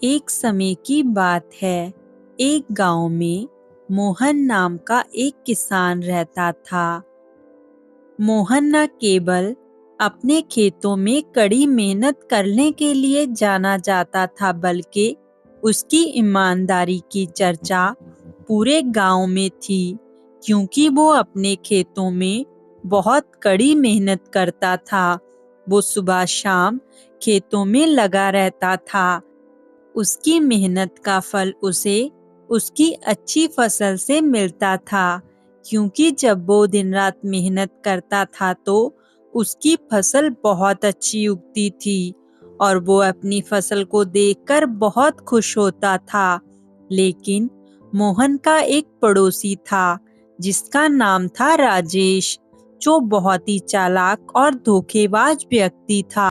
एक समय की बात है। एक गांव में मोहन नाम का एक किसान रहता था। मोहन न केवल अपने खेतों में कड़ी मेहनत करने के लिए जाना जाता था, बल्कि उसकी ईमानदारी की चर्चा पूरे गांव में थी, क्योंकि वो अपने खेतों में बहुत कड़ी मेहनत करता था। वो सुबह शाम खेतों में लगा रहता था। उसकी मेहनत का फल उसे उसकी अच्छी फसल से मिलता था, क्योंकि जब वो दिन रात मेहनत करता था तो उसकी फसल बहुत अच्छी उगती थी और वो अपनी फसल को देखकर बहुत खुश होता था। लेकिन मोहन का एक पड़ोसी था जिसका नाम था राजेश, जो बहुत ही चालाक और धोखेबाज व्यक्ति था।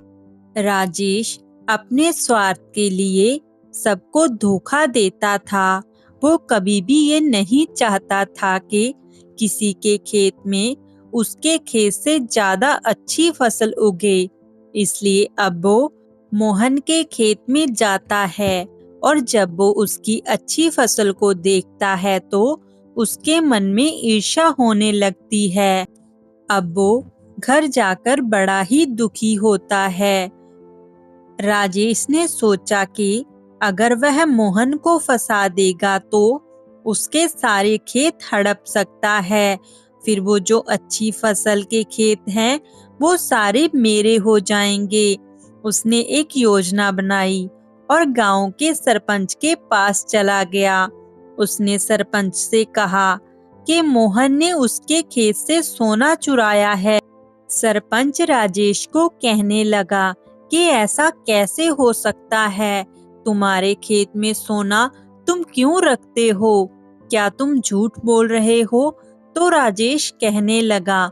राजेश अपने स्वार्थ के लिए सबको धोखा देता था। वो कभी भी ये नहीं चाहता था कि किसी के खेत में उसके खेत से ज्यादा अच्छी फसल उगे। इसलिए अब वो मोहन के खेत में जाता है और जब वो उसकी अच्छी फसल को देखता है तो उसके मन में ईर्ष्या होने लगती है। अब वो घर जाकर बड़ा ही दुखी होता है। राजेश ने सोचा कि अगर वह मोहन को फंसा देगा तो उसके सारे खेत हड़प सकता है। फिर वो जो अच्छी फसल के खेत हैं वो सारे मेरे हो जाएंगे। उसने एक योजना बनाई और गांव के सरपंच के पास चला गया। उसने सरपंच से कहा कि मोहन ने उसके खेत से सोना चुराया है। सरपंच राजेश को कहने लगा कि ऐसा कैसे हो सकता है? तुम्हारे खेत में सोना तुम क्यों रखते हो? क्या तुम झूठ बोल रहे हो? तो राजेश कहने लगा,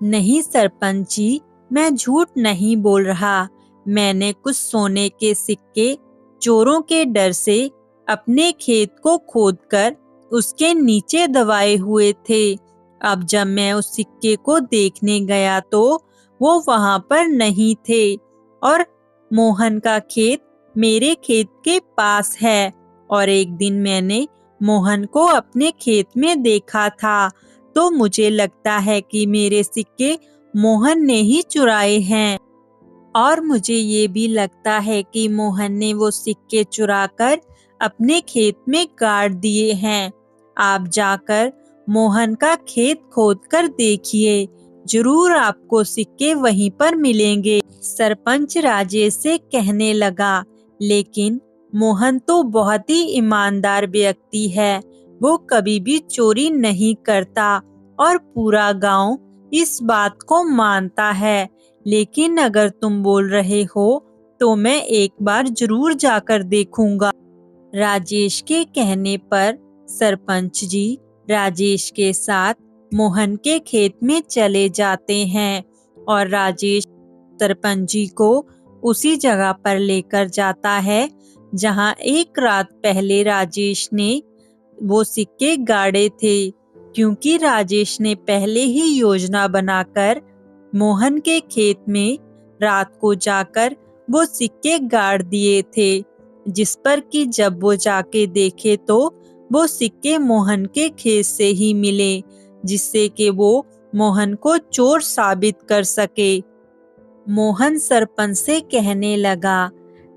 नहीं सरपंच जी, मैं झूठ नहीं बोल रहा। मैंने कुछ सोने के सिक्के चोरों के डर से अपने खेत को खोदकर उसके नीचे दबाए हुए थे। अब जब मैं उस सिक्के को देखने गया तो वो वहां पर नहीं थे और मोहन का खेत मेरे खेत के पास है। और एक दिन मैंने मोहन को अपने खेत में देखा था, तो मुझे लगता है कि मेरे सिक्के मोहन ने ही चुराए हैं। और मुझे ये भी लगता है कि मोहन ने वो सिक्के चुराकर अपने खेत में गाड़ दिए हैं। आप जाकर मोहन का खेत खोदकर देखिए, जरूर आपको सिक्के वहीं पर मिलेंगे। सरपंच राजेश से कहने लगा, लेकिन मोहन तो बहुत ही ईमानदार व्यक्ति है। वो कभी भी चोरी नहीं करता और पूरा गांव इस बात को मानता है। लेकिन अगर तुम बोल रहे हो तो मैं एक बार जरूर जाकर देखूंगा। राजेश के कहने पर सरपंच जी राजेश के साथ मोहन के खेत में चले जाते हैं और राजेश सरपंच जी को उसी जगह पर लेकर जाता है जहां एक रात पहले राजेश ने वो सिक्के गाड़े थे, क्योंकि राजेश ने पहले ही योजना बनाकर मोहन के खेत में रात को जाकर वो सिक्के गाड़ दिए थे, जिस पर कि जब वो जाके देखे तो वो सिक्के मोहन के खेत से ही मिले, जिससे कि वो मोहन को चोर साबित कर सके। मोहन सरपंच से कहने लगा,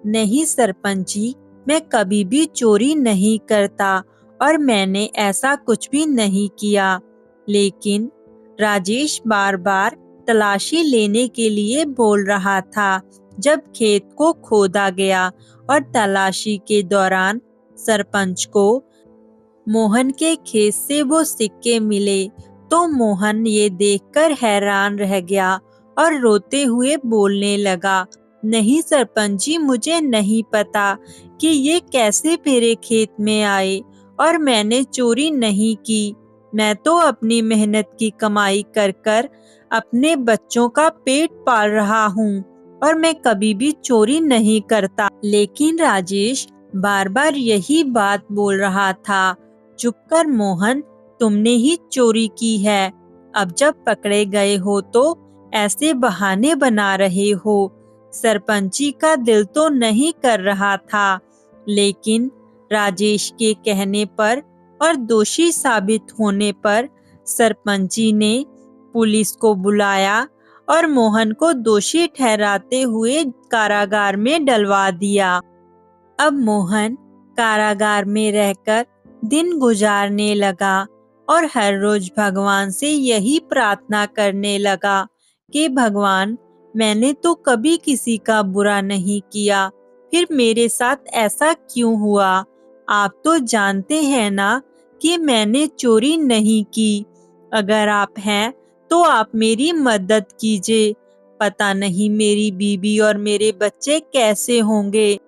नहीं सरपंच जी, मैं कभी भी चोरी नहीं करता और मैंने ऐसा कुछ भी नहीं किया। लेकिन राजेश बार बार तलाशी लेने के लिए बोल रहा था। जब खेत को खोदा गया और तलाशी के दौरान सरपंच को मोहन के खेत से वो सिक्के मिले, तो मोहन ये देखकर हैरान रह गया और रोते हुए बोलने लगा, नहीं सरपंच जी, मुझे नहीं पता कि ये कैसे मेरे खेत में आए और मैंने चोरी नहीं की। मैं तो अपनी मेहनत की कमाई कर कर अपने बच्चों का पेट पाल रहा हूँ और मैं कभी भी चोरी नहीं करता। लेकिन राजेश बार बार यही बात बोल रहा था, चुप कर मोहन, तुमने ही चोरी की है। अब जब पकड़े गए हो तो ऐसे बहाने बना रहे हो। सरपंची का दिल तो नहीं कर रहा था लेकिन राजेश के कहने पर और दोषी साबित होने पर सरपंच जी ने पुलिस को बुलाया और मोहन को दोषी ठहराते हुए कारागार में डलवा दिया। अब मोहन कारागार में रहकर दिन गुजारने लगा और हर रोज भगवान से यही प्रार्थना करने लगा कि भगवान, मैंने तो कभी किसी का बुरा नहीं किया, फिर मेरे साथ ऐसा क्यों हुआ? आप तो जानते हैं ना कि मैंने चोरी नहीं की। अगर आप हैं तो आप मेरी मदद कीजिए। पता नहीं मेरी बीवी और मेरे बच्चे कैसे होंगे।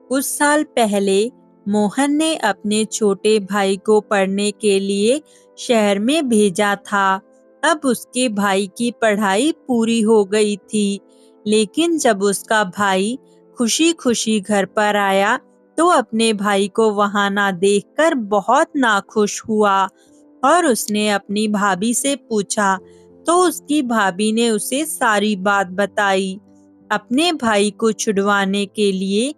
कुछ साल पहले मोहन ने अपने छोटे भाई को पढ़ने के लिए शहर में भेजा था। अब उसके भाई की पढ़ाई पूरी हो गई थी, लेकिन जब उसका भाई खुशी-खुशी घर पर आया, तो अपने भाई को वहां ना देखकर बहुत नाखुश हुआ और उसने अपनी भाभी से पूछा, तो उसकी भाभी ने उसे सारी बात बताई। अपने भाई को छुड़वाने के लिए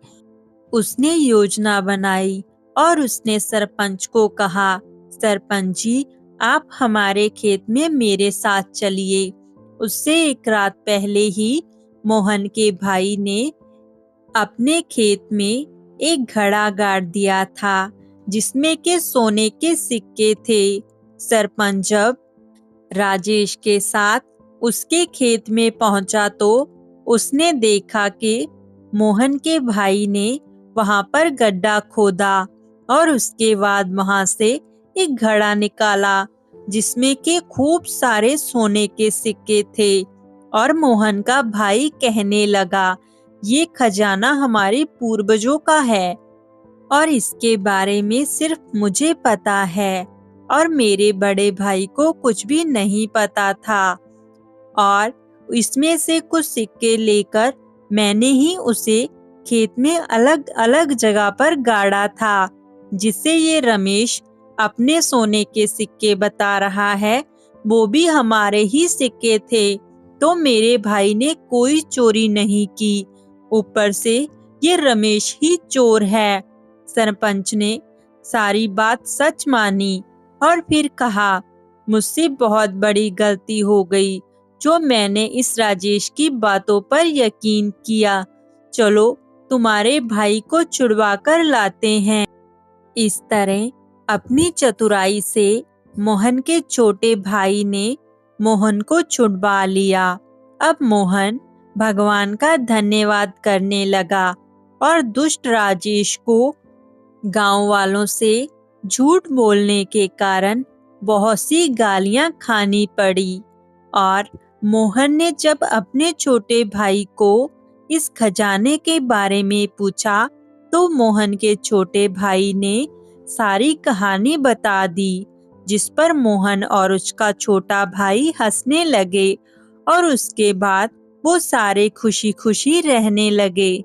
उसने योजना बनाई और उसने सरपंच को कहा, सरपंच जी, आप हमारे खेत में मेरे साथ चलिए। उससे एक रात पहले ही मोहन के भाई ने अपने खेत में एक घड़ा गाड़ दिया था, जिसमें के सोने के सिक्के थे। सरपंच जब राजेश के साथ उसके खेत में पहुंचा तो उसने देखा कि मोहन के भाई ने वहां पर गड्ढा खोदा और उसके बाद वहां से एक घड़ा निकाला, जिसमें के खूब सारे सोने के सिक्के थे। और मोहन का भाई कहने लगा, ये खजाना हमारे पूर्वजों का है और इसके बारे में सिर्फ मुझे पता है और मेरे बड़े भाई को कुछ भी नहीं पता था। और इसमें से कुछ सिक्के लेकर मैंने ही उसे खेत में अलग अलग जगह पर गाड़ा था, जिससे ये रमेश अपने सोने के सिक्के बता रहा है, वो भी हमारे ही सिक्के थे। तो मेरे भाई ने कोई चोरी नहीं की, ऊपर से ये रमेश ही चोर है। सरपंच ने सारी बात सच मानी और फिर कहा, मुझसे बहुत बड़ी गलती हो गई जो मैंने इस राजेश की बातों पर यकीन किया। चलो तुम्हारे भाई को छुड़वा कर लाते हैं। इस तरह अपनी चतुराई से मोहन के छोटे भाई ने मोहन को छुड़वा लिया। अब मोहन भगवान का धन्यवाद करने लगा और दुष्ट राजेश को गांव वालों से झूठ बोलने के कारण बहुत सी गालियां खानी पड़ी। और मोहन ने जब अपने छोटे भाई को इस खजाने के बारे में पूछा, तो मोहन के छोटे भाई ने सारी कहानी बता दी, जिस पर मोहन और उसका छोटा भाई हंसने लगे और उसके बाद वो सारे खुशी खुशी रहने लगे।